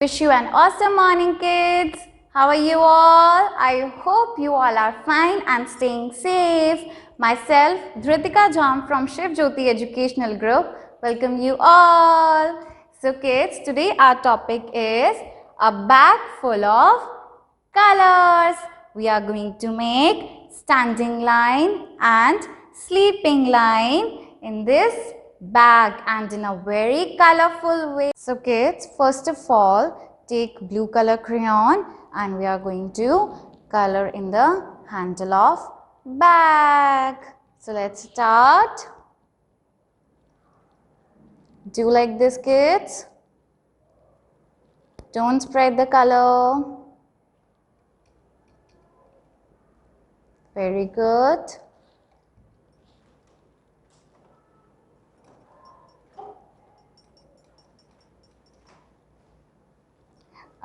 Wish you an awesome morning, kids. How are you all? I hope you all are fine and staying safe. Myself, Dhritika Jam from Shiv Jyoti Educational Group, welcome you all. So kids, today our topic is a bag full of colors. We are going to make standing line and sleeping line in this bag and in a very colorful way. So kids, first of all, take blue color crayon and we are going to color in the handle of bag. So let's start. Do like this, kids. Don't spread the color. Very good.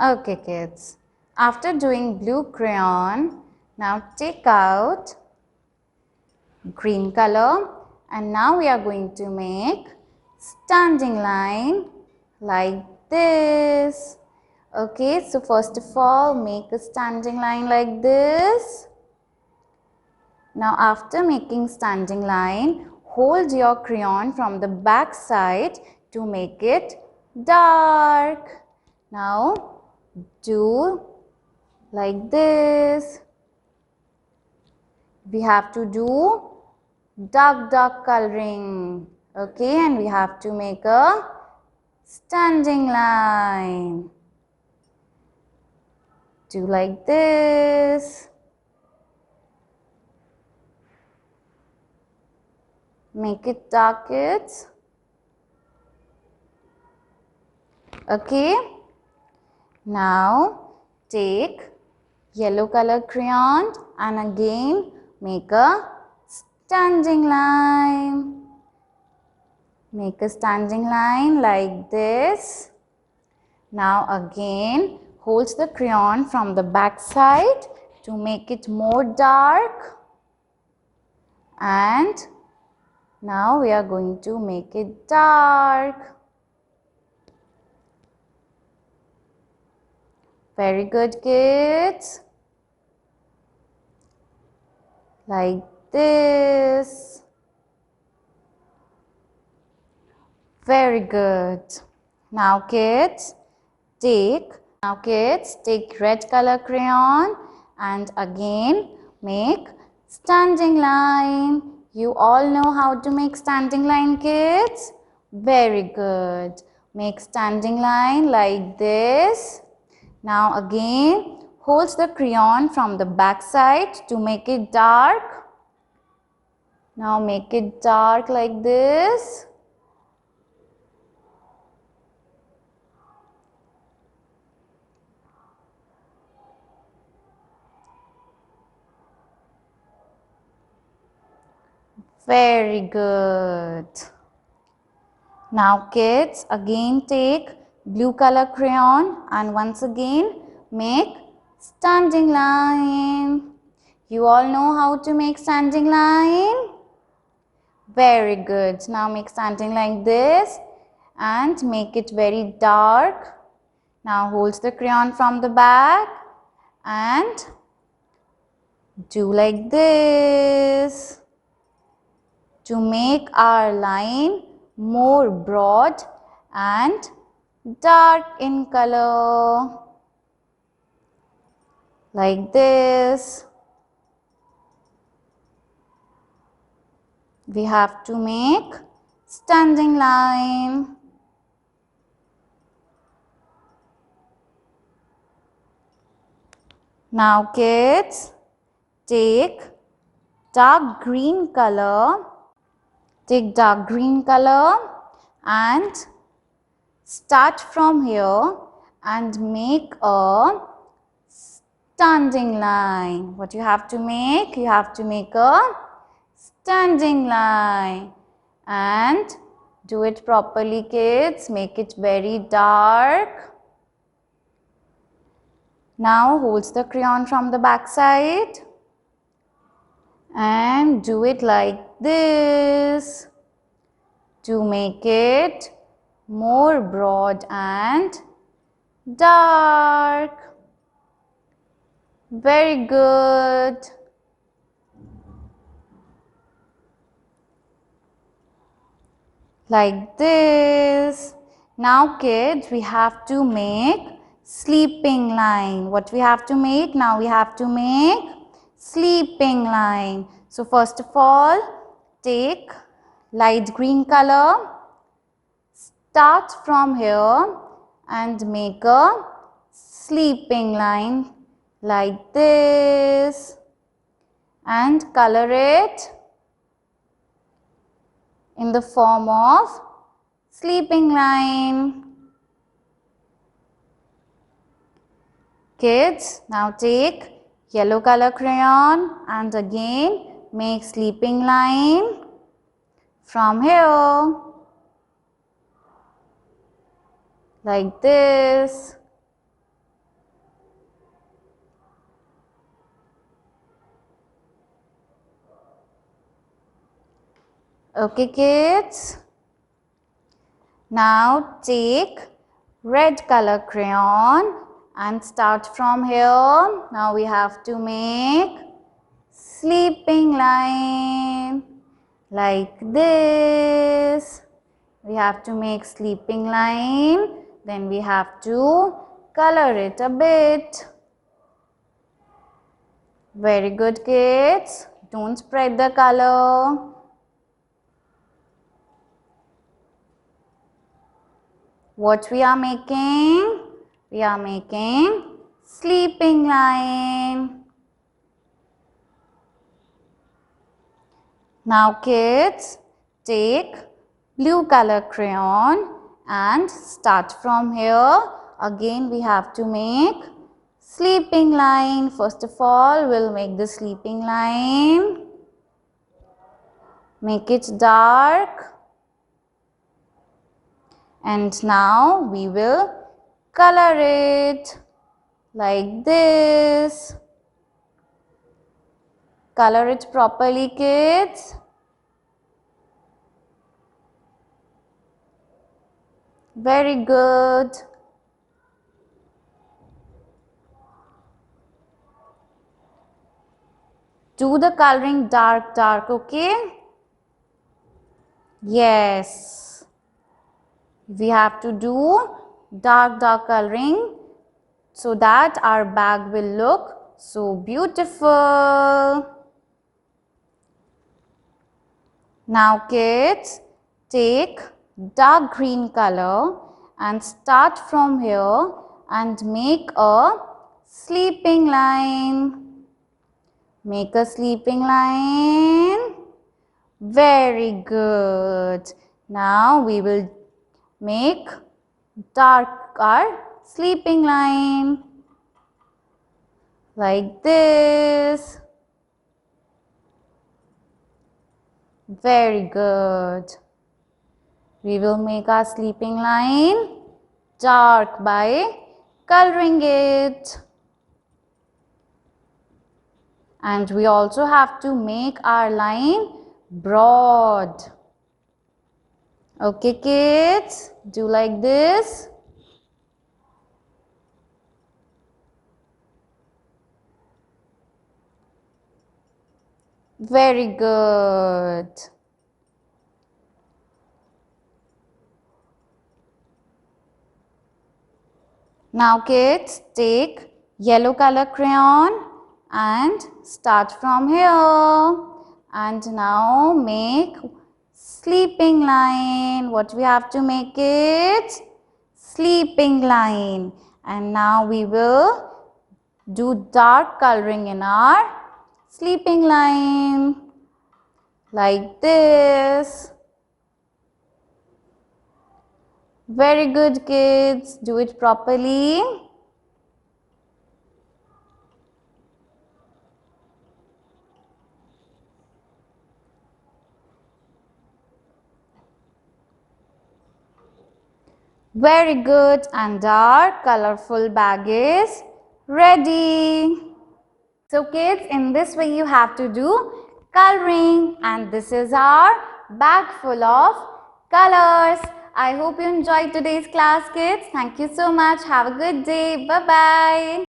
Okay, kids. After doing blue crayon, now take out green color and now we are going to make standing line like this. Okay, so first of all, make a standing line like this. Now after making standing line, hold your crayon from the back side to make it dark. Now do like this. We have to do dark coloring. Okay, and we have to make a standing line. Do like this. Make it dark, kids. Okay. Now take yellow color crayon and again make a standing line. Make a standing line like this. Now again hold the crayon from the back side to make it more dark. And now we are going to make it dark. Very good, kids. Like this. Very good. Now kids, take red color crayon and again make standing line. You all know how to make standing line, kids? Very good. Make standing line like this. Now again, hold the crayon from the back side to make it dark. Now make it dark like this. Very good. Now kids, again take blue color crayon and once again make standing line. You all know how to make standing line? Very good. Now make standing like this and make it very dark. Now hold the crayon from the back and do like this. To make our line more broad and dark in color. Like this. We have to make standing line. Now kids, take dark green color. Take dark green color and start from here and make a standing line. What you have to make? You have to make a standing line and do it properly, kids. Make it very dark. Now hold the crayon from the back side and do it like this to make it more broad and dark. Very good. Like this. Now kids, we have to make sleeping line. What we have to make? Now we have to make sleeping line. So first of all, take light green color. Start from here and make a sleeping line like this and color it in the form of sleeping line. Kids, now take yellow color crayon and again make sleeping line from here like this. Okay kids, now take red color crayon and start from here. Now we have to make sleeping line like this. We have to make sleeping line, then we have to color it a bit. Very good kids, don't spread the color. What we are making? We are making sleeping line. Now kids, take blue color crayon and start from here. Again we have to make sleeping line. First of all, we'll make the sleeping line. Make it dark. And now we will color it like this. Color it properly kids. Very good. Do the coloring dark, okay? Yes. We have to do dark coloring so that our bag will look so beautiful. Now kids, take dark green color and start from here and make a sleeping line. Make a sleeping line. Very good. Now we will make darker sleeping line like this. Very good. We will make our sleeping line dark by coloring it. And we also have to make our line broad. Okay kids, do like this. Very good. Now kids, take yellow color crayon and start from here. And now make sleeping line. What we have to make it? Sleeping line. And now we will do dark coloring in our sleeping line like this. Very good kids, do it properly. Very good, and our colorful bag is ready. So kids, in this way you have to do coloring, and this is our bag full of colors. I hope you enjoyed today's class, kids. Thank you so much. Have a good day. Bye-bye.